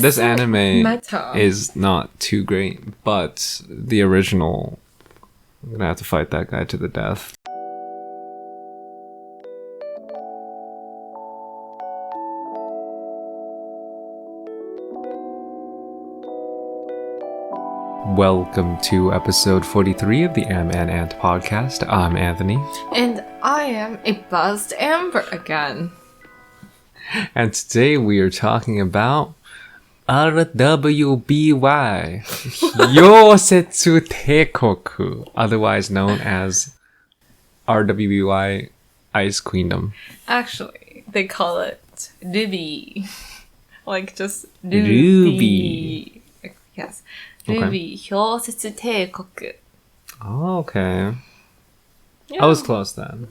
This anime meta. is not too great, but the original, I'm gonna have to fight that guy to the death. Welcome to episode 43 of the Amb Ant Podcast. I'm Anthony. And I am a buzzed Amber again. And today we are talking about RWBY Yosetsu Teikoku, otherwise known as RWBY Ice Queendom. Actually, they call it RWBY. Like just RWBY. Yes. Okay. RWBY Yosetsu Teikoku. Oh, okay. Yeah. I was close then.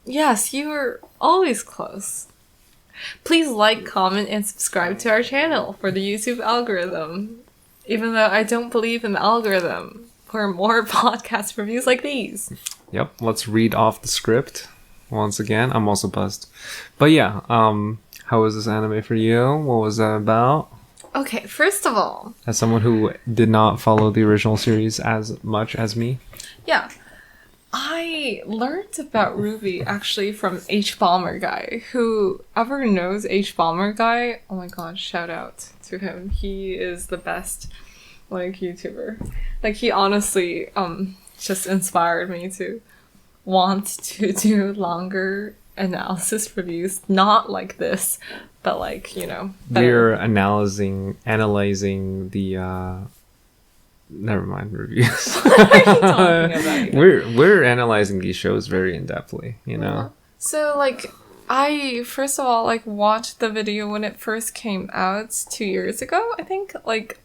Yes, you were always close. Please like, comment, and subscribe to our channel for the YouTube algorithm. Even though I don't believe in the algorithm for more podcast reviews like these. Yep, let's read off the script once again. I'm also buzzed. But yeah, how was this anime for you? What was that about? Okay, first of all... As someone who did not follow the original series as much as me. Yeah. I learned about RWBY actually from H Bomber Guy. Whoever knows H Bomber Guy, oh my god, shout out to him. He is the best, like, YouTuber. Like, he honestly, just inspired me to want to do longer analysis reviews. Not like this, but like, you know. We're analyzing the, never mind reviews. What are you talking about? We're analyzing these shows very in-depthly, you know? So, like, I, first of all, like, watched the video when it first came out 2 years ago, I think, like,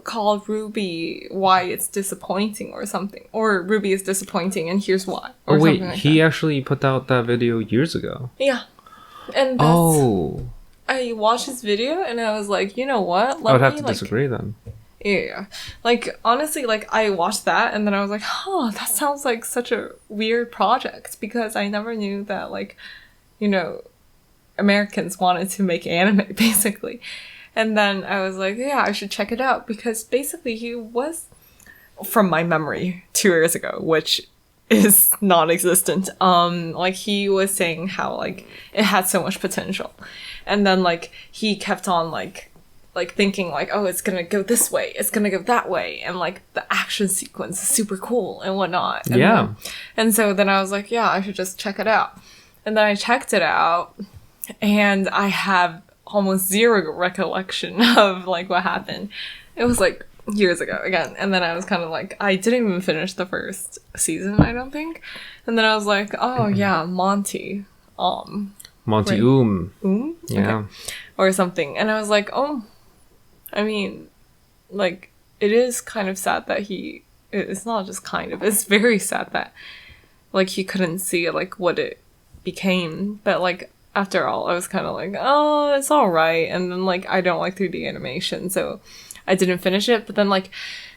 called RWBY Why It's Disappointing or something. Or RWBY is Disappointing and Here's Why. Or Oh wait, like he that. actually put out that video years ago. Yeah. And that's... Oh. I watched his video and I was like, you know what? I would have to disagree then. Yeah. Like, honestly, like, I watched that and then I was like, huh, that sounds like such a weird project because I never knew that, like, you know, Americans wanted to make anime, basically. And then I was like, yeah, I should check it out because basically he was, from my memory, 2 years ago, which is non-existent. Like, he was saying how, like, it had so much potential. And then, like, he kept on, like thinking like, oh, it's gonna go this way, it's gonna go that way, and like the action sequence is super cool and whatnot. And yeah. And so then I was like, yeah, I should just check it out. And then I checked it out, and I have almost zero recollection of like what happened. It was like years ago again. And then I was kind of like, I didn't even finish the first season, I don't think. And then I was like, oh yeah, Monty Oum. Yeah. Okay. Or something. And I was like, oh, I mean, like, it is kind of sad that it's not just kind of, it's very sad that, like, he couldn't see, like, what it became. But, like, after all, I was kind of like, oh, it's alright. And then, like, I don't like 3D animation, so I didn't finish it. But then, like,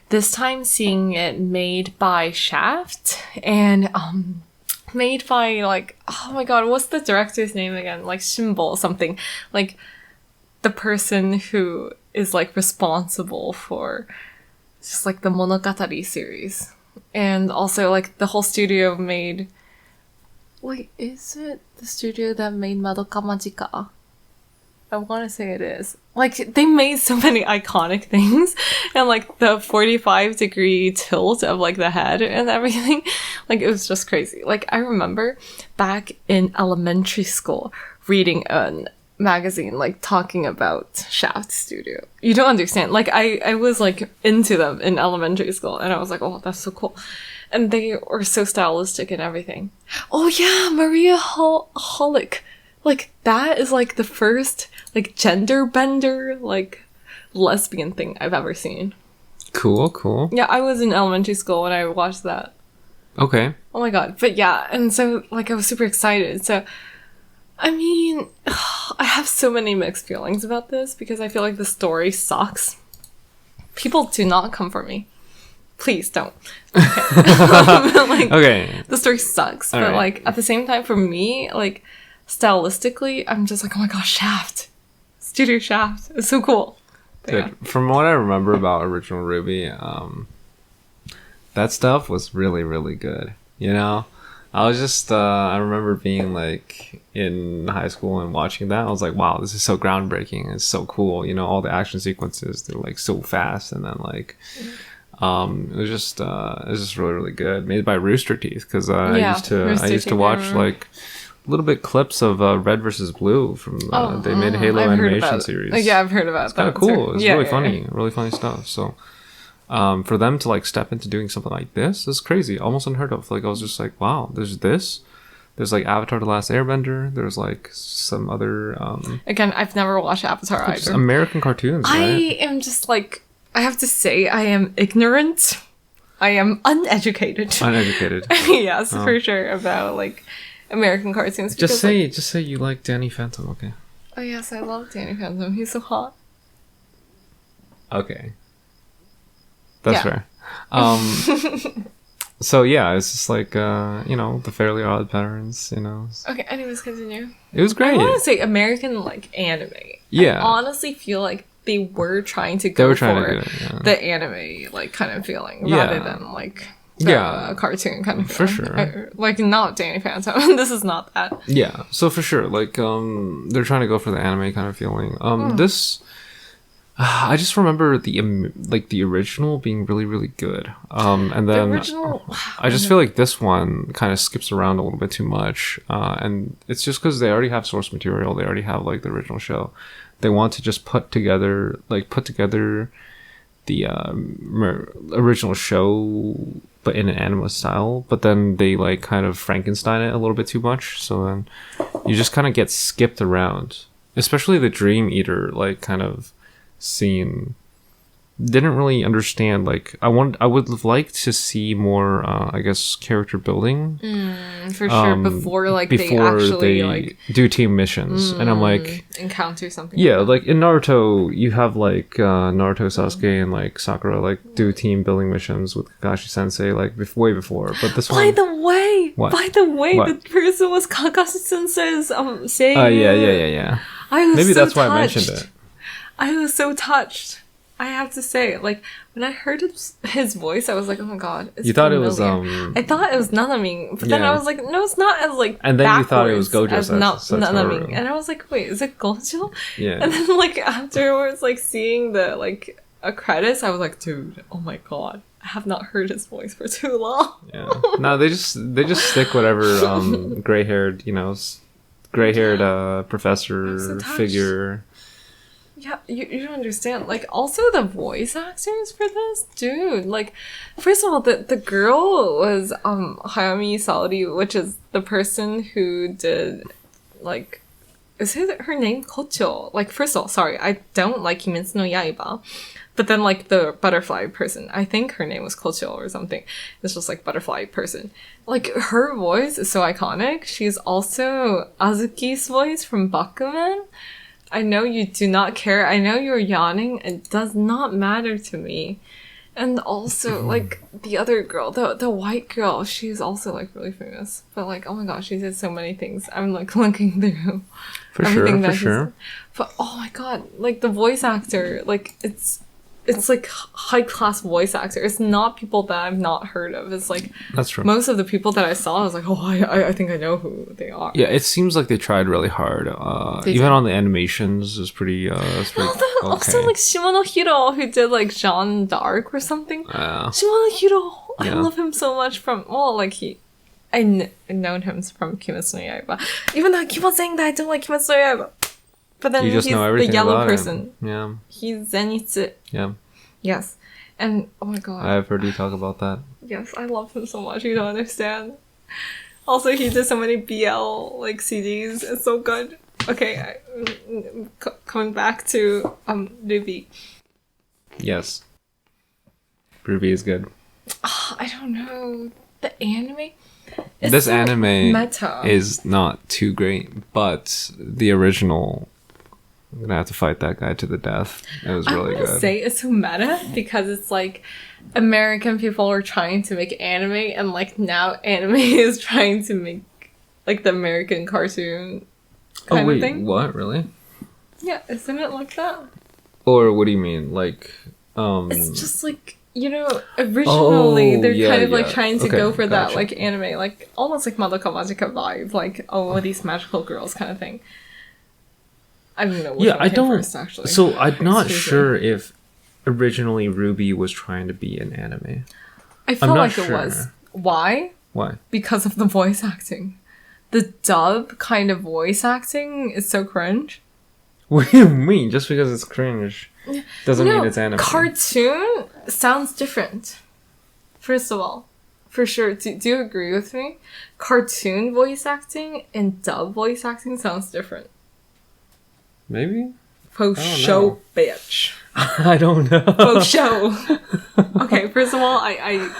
this time seeing it made by Shaft and, made by, like, oh my god, what's the director's name again? Like, Shimbo something. Like, the person who is, like, responsible for just, like, the Monogatari series. And also, like, the whole studio made... Wait, is it the studio that made Madoka Magica? I want to say it is. Like, they made so many iconic things. And, like, the 45-degree tilt of, like, the head and everything. Like, it was just crazy. Like, I remember back in elementary school reading an magazine, like, talking about Shaft Studio. You don't understand. Like, I was, like, into them in elementary school. And I was like, oh, that's so cool. And they were so stylistic and everything. Oh, yeah, Maria Holic. Like, that is, like, the first, like, gender bender, like, lesbian thing I've ever seen. Cool. Yeah, I was in elementary school when I watched that. Okay. Oh my god. But yeah, and so, like, I was super excited. So, I mean, I have so many mixed feelings about this because I feel like the story sucks. People do not come for me. Please don't. Okay. Like, okay. The story sucks. All but, right. Like, at the same time, for me, like, stylistically, I'm just like, oh my gosh, Shaft. It's Studio Shaft. It's so cool. But Dude, from what I remember about original RWBY, that stuff was really, really good. You know, I was just I remember being like in high school and watching that. I was like, wow, this is so groundbreaking. It's so cool. You know, all the action sequences, they're like so fast, and then like it was just really, really good. Made by Rooster Teeth, because I used to watch like a little bit clips of Red versus Blue from they made a Halo animation series. Yeah, I've heard about it's kind that. of cool. It's really funny, really funny stuff. So for them to like step into doing something like this is crazy, almost unheard of. Like I was just like, wow, there's like Avatar: The Last Airbender. There's like some other again, I've never watched Avatar either. American cartoons. I right? am just like, I have to say, I am ignorant. I am uneducated. Yes, for sure, about like American cartoons. Just say you like Danny Phantom, okay? Oh yes, I love Danny Phantom. He's so hot. Okay. That's fair. So yeah, it's just like the Fairly Odd Parents, Okay, anyways, continue. It was great. I want to say American like anime. Yeah. I honestly feel like they were trying to go for the anime like kind of feeling rather than like the cartoon kind of feeling. For sure. Like not Danny Phantom. This is not that. Yeah. So for sure, like they're trying to go for the anime kind of feeling. This I just remember the original being really, really good. And then the original, I just feel like this one kind of skips around a little bit too much. And it's just because they already have source material. They already have like the original show. They want to just put together the original show, but in an anime style. But then they like kind of Frankenstein it a little bit too much. So then you just kind of get skipped around, especially the Dream Eater like kind of scene. Didn't really understand, like I would have liked to see more I guess character building for sure before they actually like do team missions. And I'm like, encounter something like in Naruto you have like Naruto, Sasuke and like Sakura like do team building missions with Kakashi sensei like way before, but this one by the way the person was Kakashi sensei's saying yeah I was maybe so that's touched. why I mentioned it. I was so touched. I have to say, like, when I heard his voice, I was like, oh my god, it's you thought familiar. It was I thought it was Nanami, but then I was like, no, it's not as like and then you thought it was Gojo as Nanami. And I was like, wait, is it Gojo? Yeah. And then like afterwards, like seeing the like credits, I was like, dude, oh my god, I have not heard his voice for too long. Yeah. No, they just stick whatever gray-haired, professor figure. Yeah, you don't understand. Like, also the voice actors for this, dude. Like, first of all, the girl was Hayami Saori, which is the person who did like, is her name Kocho? Like, first of all, sorry, I don't like Kimetsu no Yaiba, but then like the butterfly person, I think her name was Kocho or something. It's just like butterfly person. Like, her voice is so iconic. She's also Azuki's voice from Bakuman. I know you do not care. I know you're yawning. It does not matter to me. And also, like, the other girl, the white girl, she's also, like, really famous. But, like, oh my gosh, she did so many things. I'm, like, looking through everything that she's... But, oh my god, like, the voice actor, like, it's like high-class voice actor. It's not people that I've not heard of. It's like... That's true. Most of the people that I saw, I was like, oh, I think I know who they are. Yeah, it seems like they tried really hard. Even on the animations, is pretty... okay. Also, like, Shimonohiro, who did, like, Jeanne d'Arc or something. Shimonohiro! I love him so much from... Well, like, I've known him from Kimetsu no Yaiba. Even though I keep on saying that I don't like Kimetsu no Yaiba. But then he's the yellow person. Yeah. He's Zenitsu. Yeah. Yes. And, oh my god. I've heard you talk about that. Yes, I love him so much. You don't understand. Also, he did so many BL, like, CDs. It's so good. Okay, coming back to, RWBY. Yes. RWBY is good. I don't know. The anime? This anime meta. is not too great, but the original... I'm gonna have to fight that guy to the death. It was really good. I would say it's so meta because it's like American people are trying to make anime, and like now anime is trying to make like the American cartoon kind of thing. What? Really? Yeah, isn't it like that? Or what do you mean? Like, It's just like, you know, originally they're kind of like trying to go for that like anime, like almost like Madoka Magica vibe, like these magical girls kind of thing. I don't know which one came first, actually. So I'm not sure if originally RWBY was trying to be an anime. I feel like it was. Why? Why? Because of the voice acting. The dub kind of voice acting is so cringe. What do you mean? Just because it's cringe doesn't mean it's anime. Cartoon sounds different. First of all, for sure. Do you agree with me? Cartoon voice acting and dub voice acting sounds different. Maybe? Faux show, bitch. I don't know. Faux show. Okay, first of all, I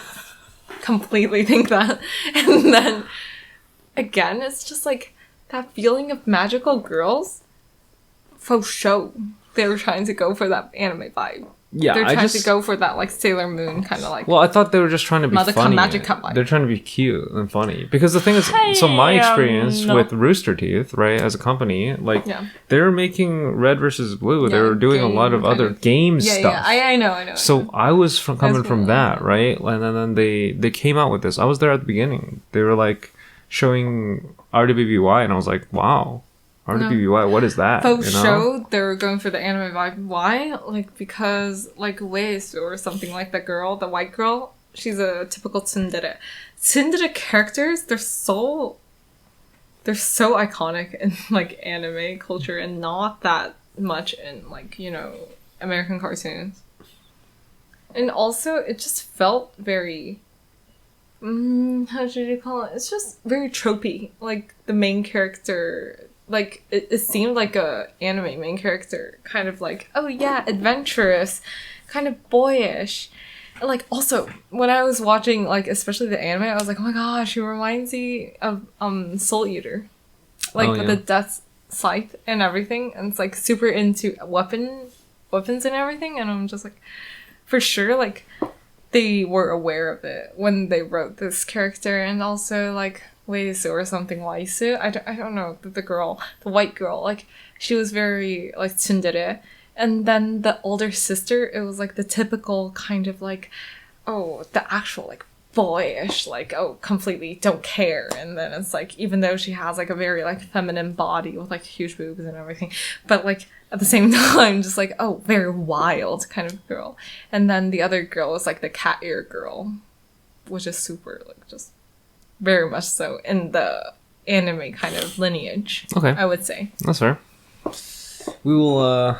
completely think that. And then, again, it's just like that feeling of magical girls. Faux show. They were trying to go for that anime vibe. Yeah, they're trying to go for that like Sailor Moon kind of like. Well, I thought they were just trying to be funny. They're trying to be cute and funny because the thing is, so my experience with Rooster Teeth, right, as a company, like they were making Red versus Blue. They were doing a lot of other game stuff. Yeah, I know. So I was coming from that, right, and then they came out with this. I was there at the beginning. They were like showing RWBY, and I was like, wow. RWBY, what is that? Faux show, they were going for the anime vibe. Why? Like, because, like, Waze or something like the girl, the white girl, she's a typical tsundere. Tsundere characters, they're so iconic in, like, anime culture and not that much in, like, you know, American cartoons. And also, it just felt very... how should you call it? It's just very tropey. Like, the main character... Like, it seemed like a anime main character. Kind of like, oh yeah, adventurous. Kind of boyish. And like, also, when I was watching, like, especially the anime, I was like, oh my gosh, she reminds me of Soul Eater. Like, with the death scythe and everything. And it's like super into weapons and everything. And I'm just like, for sure, like, they were aware of it when they wrote this character. And also, like... Weisu or something Waisu. I don't know, the white girl, like, she was very, like, tsundere. And then the older sister, it was, like, the typical kind of, like, the actual, like, boyish, like, completely don't care. And then it's, like, even though she has, like, a very, like, feminine body with, like, huge boobs and everything, but, like, at the same time, just, like, very wild kind of girl. And then the other girl is, like, the cat ear girl, which is super, like, just... very much so in the anime kind of lineage. Okay. I would say. That's fair. We will,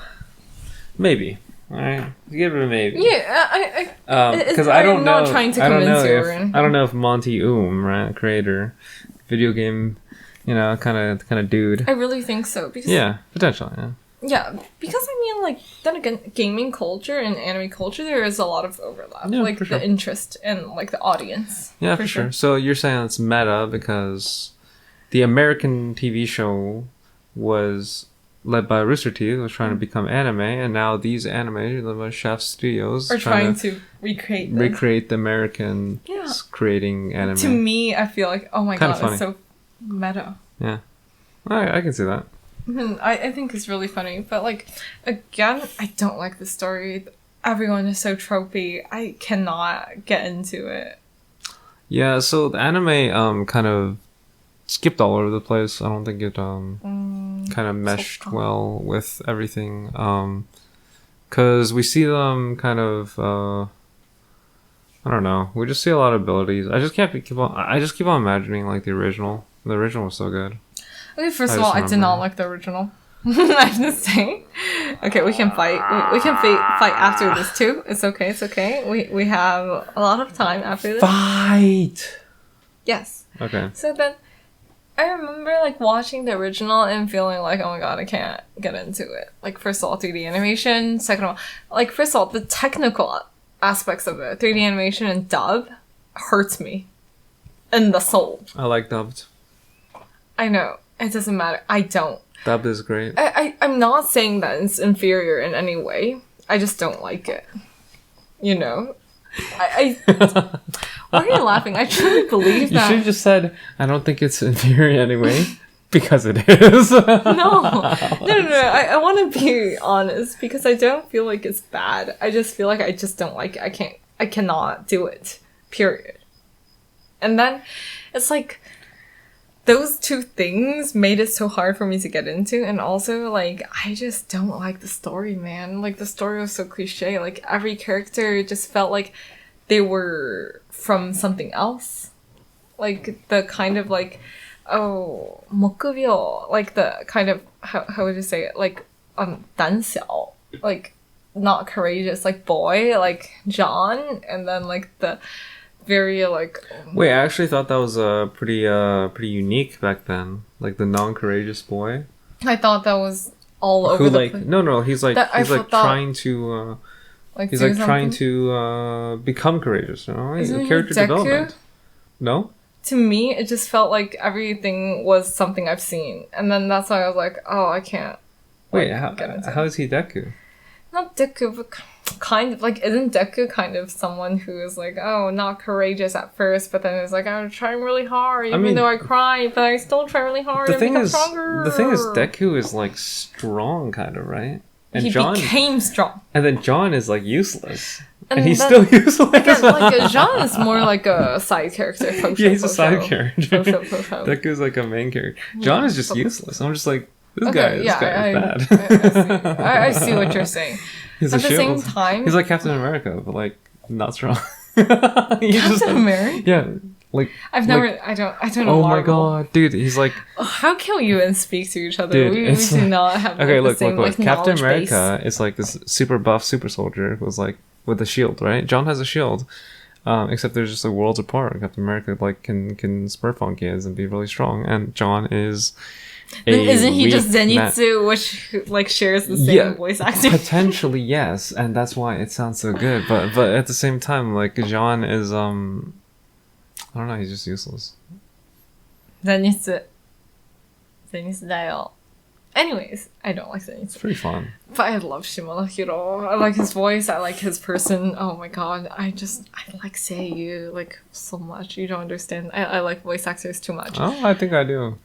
maybe. Alright. Give it a maybe. Yeah, because I don't know. Trying to convince you. I don't know if Monty Oum, right, creator, video game, you know, kind of dude. I really think so. Because Potentially, yeah. Yeah, because I mean, like, then again, gaming culture and anime culture, there is a lot of overlap. Yeah, like, the interest and, like, the audience. Yeah, for sure. So you're saying it's meta because the American TV show was led by Rooster Teeth, was trying to become anime, and now these anime, the Chef Studios, are trying to recreate the American creating anime. To me, I feel like, oh my god, it's so meta. Yeah. I can see that. I think it's really funny, but, like, again, I don't like the story. Everyone is so tropey. I cannot get into it. Yeah, so the anime kind of skipped all over the place. I don't think it kind of meshed well with everything. Because we see them kind of I don't know. We just see a lot of abilities. I just keep on imagining, like, the original. The original was so good. Okay, first of all, I did not like the original. I have to say. Okay, we can fight. We can fight after this too. It's okay. It's okay. We have a lot of time after this. Fight. Yes. Okay. So then, I remember, like, watching the original and feeling like, oh my god, I can't get into it. Like, first of all, 3D animation. Second of all, like, first of all, the technical aspects of it, 3D animation and dub, hurts me in the soul. I like dubbed. I know. It doesn't matter. I don't. Dubbed is great. I'm not saying that it's inferior in any way. I just don't like it. You know? Why are you laughing? I truly believe that. You should have just said, I don't think it's inferior anyway. Because it is. No. I want to be honest because I don't feel like it's bad. I just feel like I just don't like it. I cannot do it. Period. And then it's like those two things made it so hard for me to get into. And also, like, I just don't like the story, man. Like, the story was so cliche. Like, every character just felt like they were from something else. Like, the kind of, like, 목급이요. Like, the kind of, how would you say it? Like, 胆小. Like, not courageous. Like, boy. Like, John. And then, like, the very, like... Wait, I actually thought that was pretty unique back then. Like, the non-courageous boy. I thought that was all over the place. No, he's like trying to... Like, he's like trying to become courageous, you know? Isn't he character Deku? Development. No? To me, it just felt like everything was something I've seen. And then that's why I was like, oh, I can't. Wait, how is he Deku? Not Deku, but kind of. Like, isn't Deku kind of someone who is like, oh, not courageous at first, but then is like, I'm trying really hard, even though I cry, but I still try really hard and become stronger. The thing is, Deku is like strong, kind of, right? And he became strong. And then John is like useless. And he's still useless. Again, like, John is more like a side character. Yeah, he's a side character. Deku's like a main character. John is just useless. I'm just like, this guy is bad. I see what you're saying. He's At the same time... He's like Captain America, but like, not strong. Captain America? Yeah. Like, I don't know. Oh my god, dude, he's like... How can you and speak to each other? Dude, we do not have the same look. Captain America is like this super buff super soldier who was like with a shield, right? John has a shield. Except there's just like worlds apart. Captain America like can smurf on kids and be really strong, and John is... Then isn't he just Zenitsu, which like shares the same voice actor? Potentially, yes, and that's why it sounds so good. But at the same time, like John is I don't know, he's just useless. Zenitsu だよ. Anyways, I don't like Zenitsu. It's pretty fun. But I love Shimada. I like his voice. I like his person. Oh my god, I like Seiyu like so much. You don't understand. I like voice actors too much. Oh, I think I do.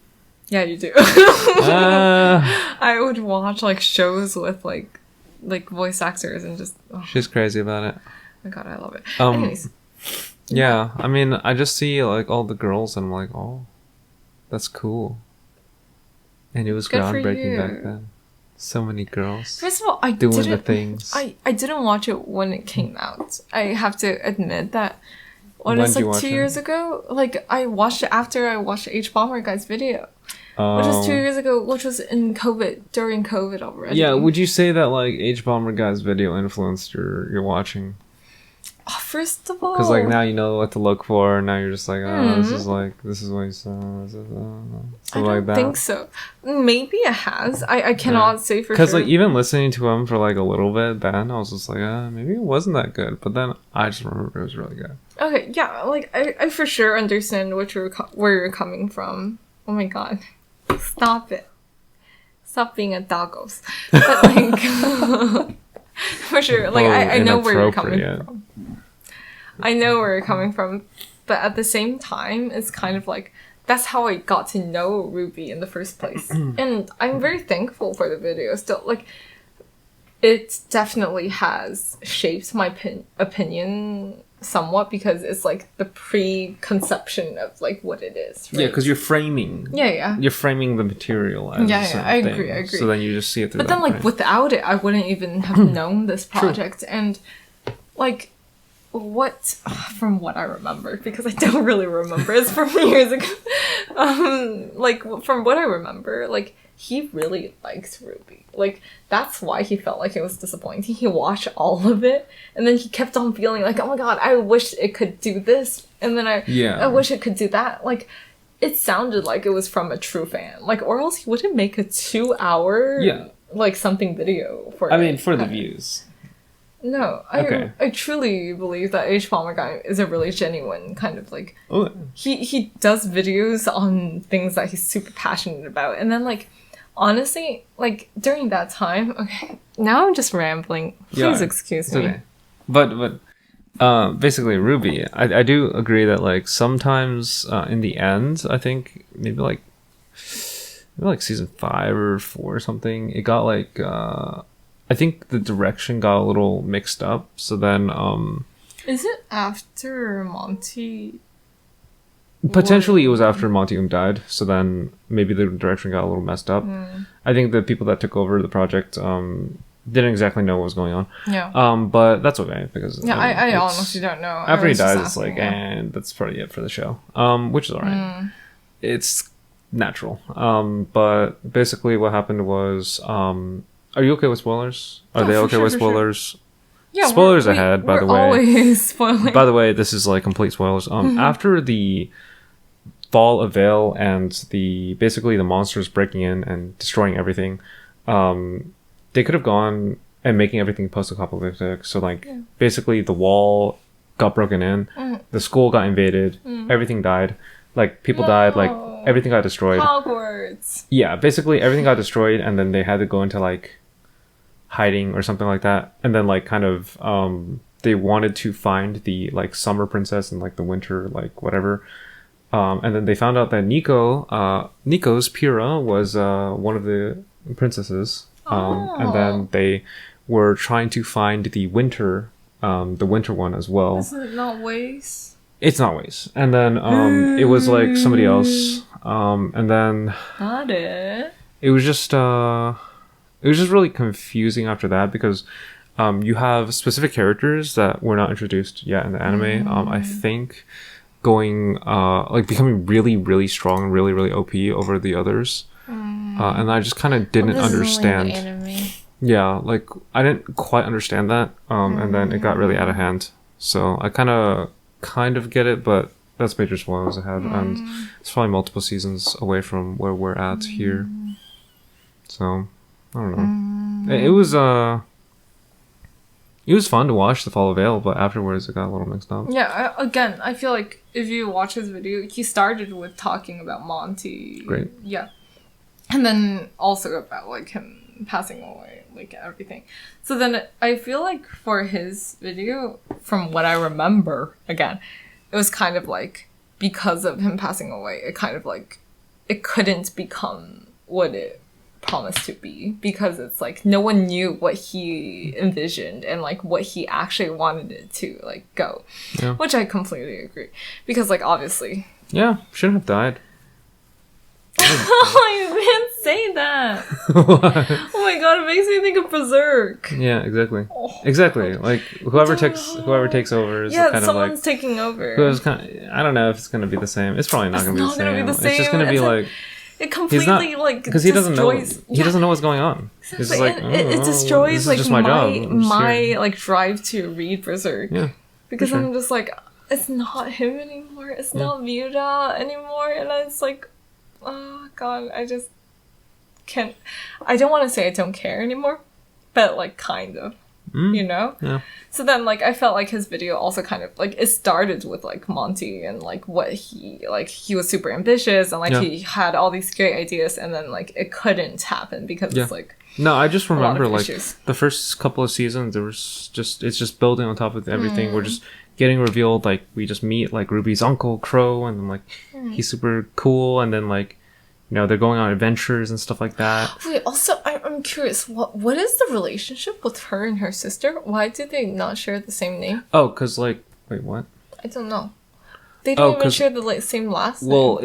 Yeah, you do. I would watch like shows with like voice actors and just... Oh. She's crazy about it. Oh my god, I love it. Anyways. Yeah, I mean, I just see like all the girls and I'm like, oh, that's cool. And it was groundbreaking back then. So many girls. First of all, I doing the things. I didn't watch it when it came out. I have to admit that. When did it's you like watch 2 years ago, like I watched it after I watched H Bomber Guy's video. Oh. Which was 2 years ago, which was in COVID, during COVID already. Yeah, would you say that like H Bomber Guy's video influenced your watching? Oh, first of all, because like now you know what to look for, and now you're just like, oh, this is what you saw. I don't think so. Maybe it has. I cannot say for sure. Because like even listening to him for like a little bit, then I was just like, maybe it wasn't that good. But then I just remember it was really good. Okay, yeah, like I for sure understand where you're coming from. Oh my god, stop it! Stop being a doggos. But like. For sure, like I know where you're coming from. I know where you're coming from, but at the same time, it's kind of like that's how I got to know RWBY in the first place, and I'm very thankful for the video. Still, like it definitely has shaped my opinion somewhat because it's like the preconception of like what it is. Right? Yeah, because you're framing. Yeah. You're framing the material. As I agree. So then you just see it through. But then, like without it, I wouldn't even have known this project. True. And like, from what I remember, because I don't really remember, it's from years ago. Like from what I remember, like he really liked RWBY. Like that's why he felt like it was disappointing. He watched all of it, and then he kept on feeling like, oh my god, I wish it could do this, and then I wish it could do that. Like it sounded like it was from a true fan. Like or else he wouldn't make a 2-hour like something video for it. I mean, for the views. No, I truly believe that H Bomber Guy is a really genuine kind of like... Oh. He does videos on things that he's super passionate about. And then like, honestly, like during that time... Okay, now I'm just rambling. Please excuse me. Okay. But basically RWBY, I do agree that like sometimes in the end, I think maybe like like season 5 or 4 or something, it got like I think the direction got a little mixed up. So then is it after Monty? Potentially it was after Monty Oum died, so then maybe the direction got a little messed up. I think the people that took over the project didn't exactly know what was going on. Yeah. But that's okay because I honestly don't know. After he dies, it's like, and that's probably it for the show. Which is alright. It's natural. But basically, what happened was, are you okay with spoilers? Are they okay with spoilers? Sure. Yeah, spoilers ahead, by the way. Always spoiling. By the way, this is like complete spoilers. After the fall of Vale and basically the monsters breaking in and destroying everything, they could have gone and making everything post-apocalyptic. So like basically the wall got broken in, the school got invaded, everything died, like people died, like everything got destroyed. Hogwarts. Yeah, basically everything got destroyed, and then they had to go into like hiding or something like that, and then like kind of they wanted to find the like summer princess and like the winter like whatever, and then they found out that Nico's Pyrrha was one of the princesses, and then they were trying to find the winter one as well. Is it not Waze? It's not Waze. And then it was like somebody else, and then Got it. It was just really confusing after that because you have specific characters that were not introduced yet in the anime. I think going like becoming really, really strong, really, really OP over the others. And I just kind of didn't understand. Yeah, like I didn't quite understand that. And then it got really out of hand. So I kind of get it, but that's major spoilers ahead, and it's probably multiple seasons away from where we're at here. So I don't know. It was fun to watch the Fall of Vale, but afterwards it got a little mixed up. Yeah, again, I feel like if you watch his video, he started with talking about Monty. Great. Yeah. And then also about like him passing away, like everything. So then I feel like for his video, from what I remember, again, it was kind of like because of him passing away, it kind of like it couldn't become what it promised to be, because it's like no one knew what he envisioned and like what he actually wanted it to like go. Yeah. Which I completely agree, because like obviously shouldn't have died. You can't say that. Oh my god, it makes me think of Berserk. Yeah, exactly. Exactly. Like whoever takes over is kind of like someone's taking over. I don't know if it's gonna be the same. It's probably not gonna be the same. It's just gonna be like it completely like because he doesn't know. He doesn't know what's going on. Exactly. He's just like it destroys like my like drive to read Berserk. Yeah, because I'm just like, it's not him anymore. It's not Miura anymore, and it's like, oh god, I just can't. I don't want to say I don't care anymore, but like kind of. You know? Yeah. So then, like, I felt like his video also kind of, like, it started with, like, Monty and, like, what he was super ambitious and, like, he had all these great ideas, and then, like, it couldn't happen because it's, like... No, I just remember, like, the first couple of seasons, it's just building on top of everything. We're just getting revealed, like, we just meet, like, Ruby's uncle, Crow, and then, like, he's super cool, and then, like, you know, they're going on adventures and stuff like that. Wait, also, I'm curious, what is the relationship with her and her sister? Why do they not share the same name? Oh, because, like, wait, what? I don't know. They don't even share the same last name. Well,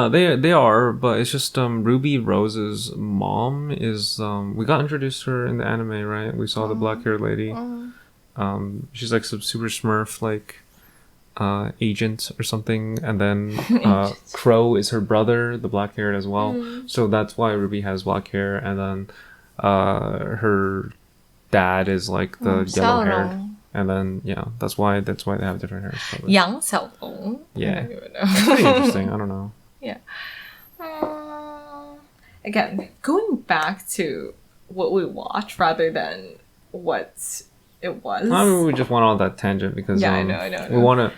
they are, but it's just, Ruby Rose's mom is, we got introduced to her in the anime, right? We saw the black-haired lady. She's, like, some super smurf, like, agent or something, and then Crow is her brother, the black haired as well. So that's why Ruby has black hair, and then her dad is like the yellow haired, and then that's why they have different hairs. Yang Xiaodong. Yeah, it's pretty interesting. I don't know. Yeah. Again, going back to what we watch rather than what it was. I mean, we just went on that tangent because I know. We want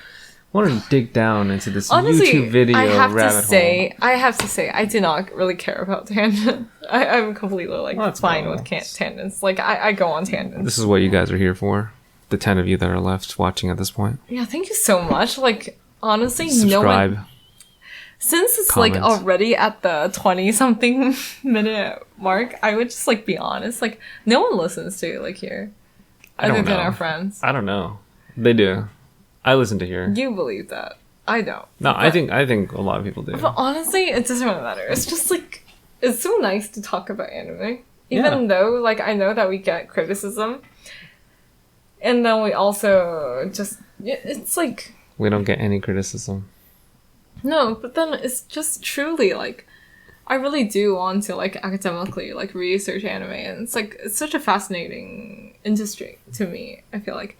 to dig down into this YouTube video rabbit hole. I have to say, I did not really care about tangents. I'm completely like fine with tangents. Like I go on tangents. This is what you guys are here for. The 10 of you that are left watching at this point. Yeah, thank you so much. Like honestly, subscribe. No one. Since it's like already at the 20-something minute mark, I would just like be honest. Like, no one listens to it like here. Other than our friends. I don't know. They do. I listen to here. You believe that. I don't. No, I think a lot of people do. But honestly, it doesn't really matter. It's just like, it's so nice to talk about anime. Even though, like, I know that we get criticism. And then we also just, it's like... We don't get any criticism. No, but then it's just truly, like, I really do want to, like, academically, like, research anime. And it's, like, it's such a fascinating industry to me, I feel like.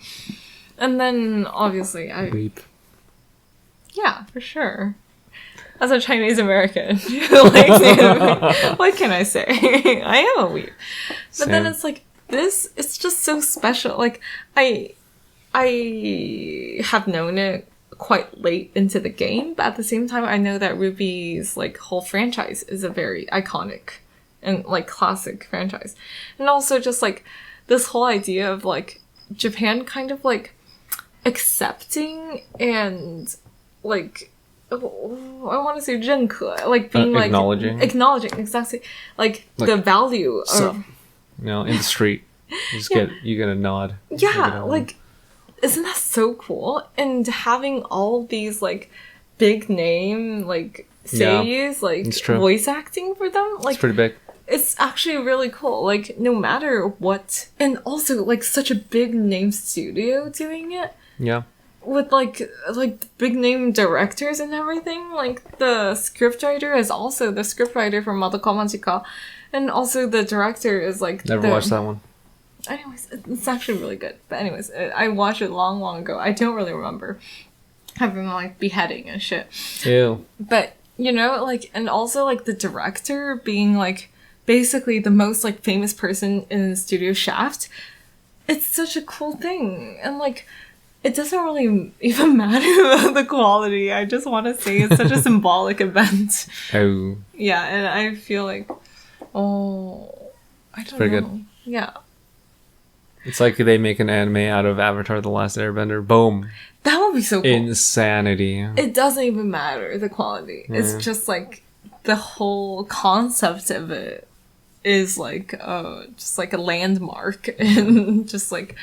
And then, obviously, Weep. Yeah, for sure. As a Chinese American, what can I say? I am a weeb. But then it's like, it's just so special. Like, I have known it quite late into the game, but at the same time, I know that RWBY's, like, whole franchise is a very iconic and, like, classic franchise. And also just, like, this whole idea of, like, Japan kind of, like, accepting and, like, I want to say 认可, like being like acknowledging exactly, like the value of, you know, in the street, you get a nod. Yeah, like, isn't that so cool? And having all these like big name like seiyus, like voice acting for them, like, it's pretty big. It's actually really cool. Like, no matter what, and also like such a big name studio doing it. Yeah. With like big name directors and everything. Like, the scriptwriter is also the scriptwriter for Madoka Magica, and also the director is like never watched that one. Anyways, it's actually really good. But anyways, I watched it long ago. I don't really remember having like beheading and shit. Ew. But you know, like, and also like the director being like basically the most like famous person in the studio Shaft. It's such a cool thing, and like, it doesn't really even matter about the quality. I just want to say it's such a symbolic event. Oh. Yeah, and I feel like, I don't know. Pretty good. Yeah. It's like they make an anime out of Avatar: The Last Airbender. Boom. That would be so cool. Insanity. It doesn't even matter, the quality. Yeah. It's just like the whole concept of it is like, just like a landmark and just like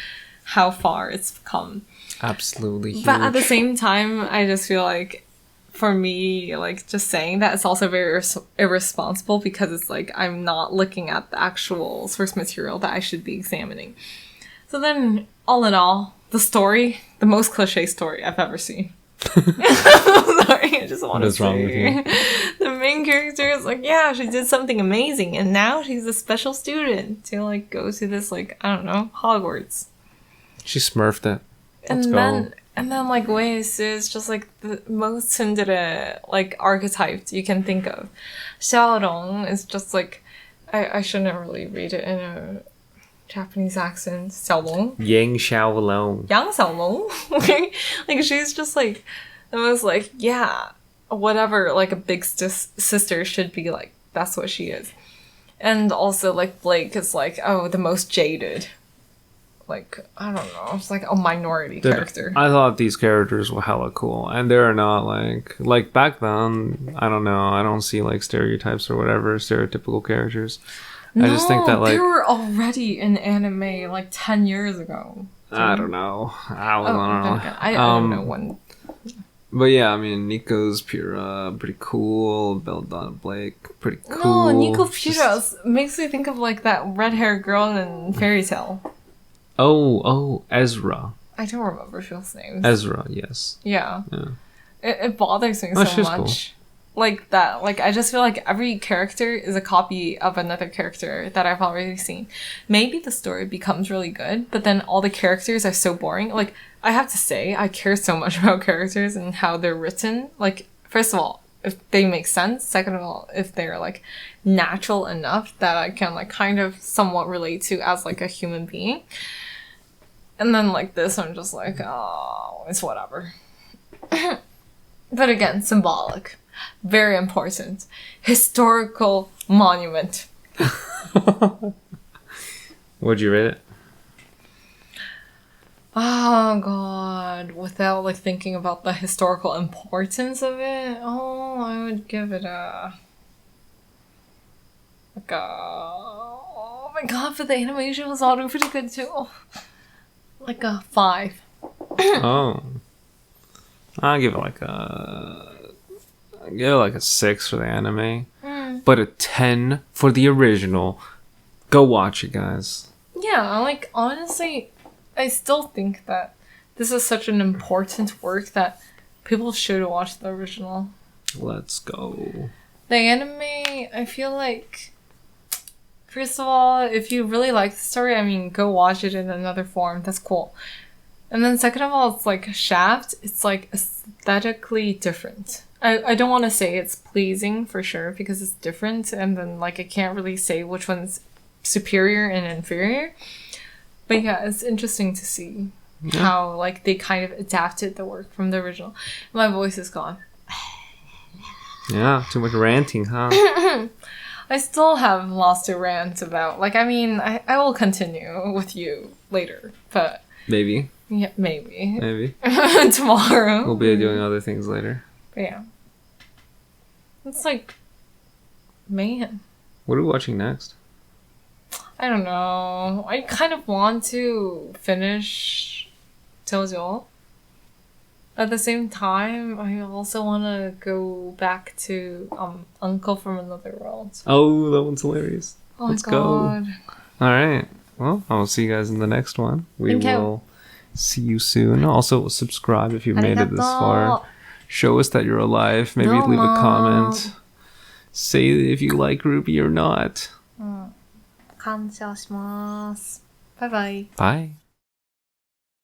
how far it's come. Absolutely huge. But at the same time, I just feel like, for me, like, just saying that, it's also very irresponsible, because it's like, I'm not looking at the actual source material that I should be examining. So then, all in all, the story, the most cliche story I've ever seen. I'm sorry, I just want to say. What is wrong with you? The main character is like, yeah, she did something amazing, and now she's a special student to, like, go to this, like, I don't know, Hogwarts. She smurfed it. And then like Waze is just like the most tsundere like archetype you can think of. Xiaorong is just like, I shouldn't really read it in a Japanese accent. Xiaolong. Yang Xiaolong. Yang Xiaolong. Like, she's just like the most like, yeah, whatever like a big sister should be like. That's what she is. And also like Blake is like, oh, the most jaded. Like, I don't know, it's like a minority character. I thought these characters were hella cool, and they're not like back then, I don't know, I don't see like stereotypes or whatever, stereotypical characters. No, I just think that like, they were already in anime like 10 years ago. I don't know. I don't know when. But yeah, I mean, Nico's Pura, pretty cool. Belladonna Blake, pretty cool. No, Nico Pura makes me think of like that red-haired girl in Fairy Tail. Oh, Ezra. I don't remember people's names. Ezra, yes. Yeah. It bothers me so much. Cool. Like that. Like, I just feel like every character is a copy of another character that I've already seen. Maybe the story becomes really good, but then all the characters are so boring. Like, I have to say, I care so much about characters and how they're written. Like, first of all, if they make sense. Second of all, if they're like natural enough that I can like kind of somewhat relate to as like a human being. And then like this, I'm just like, oh, it's whatever. But again, symbolic. Very important. Historical monument. Would you rate it? Oh god, without like thinking about the historical importance of it, I would give it oh my god, but the animation was all pretty good too. Like a 5. Oh, I'll give it like a 6 for the anime, but a 10 for the original. Go watch it, guys. Yeah, like honestly, I still think that this is such an important work that people should watch the original. Let's go. The anime, I feel like, first of all, if you really like the story, I mean, go watch it in another form. That's cool. And then second of all, it's like Shaft. It's like aesthetically different. I don't want to say it's pleasing for sure because it's different. And then like I can't really say which one's superior and inferior. But yeah, it's interesting to see how like they kind of adapted the work from the original. My voice is gone. Yeah, too much ranting, huh? I still have lots to rant about. Like, I mean, I will continue with you later, but... Maybe. Yeah, maybe. Maybe. Tomorrow. We'll be doing other things later. But yeah. It's like... Man. What are we watching next? I don't know. I kind of want to finish JoJo. At the same time, I also want to go back to Uncle from Another World. Oh, that one's hilarious. Oh Let's my god. go. All right. Well, I'll see you guys in the next one. We will see you soon. Also, subscribe if you made it this far. Show us that you're alive. Maybe leave a comment. Say if you like RWBY or not. 感謝します。バイバイ。Bye.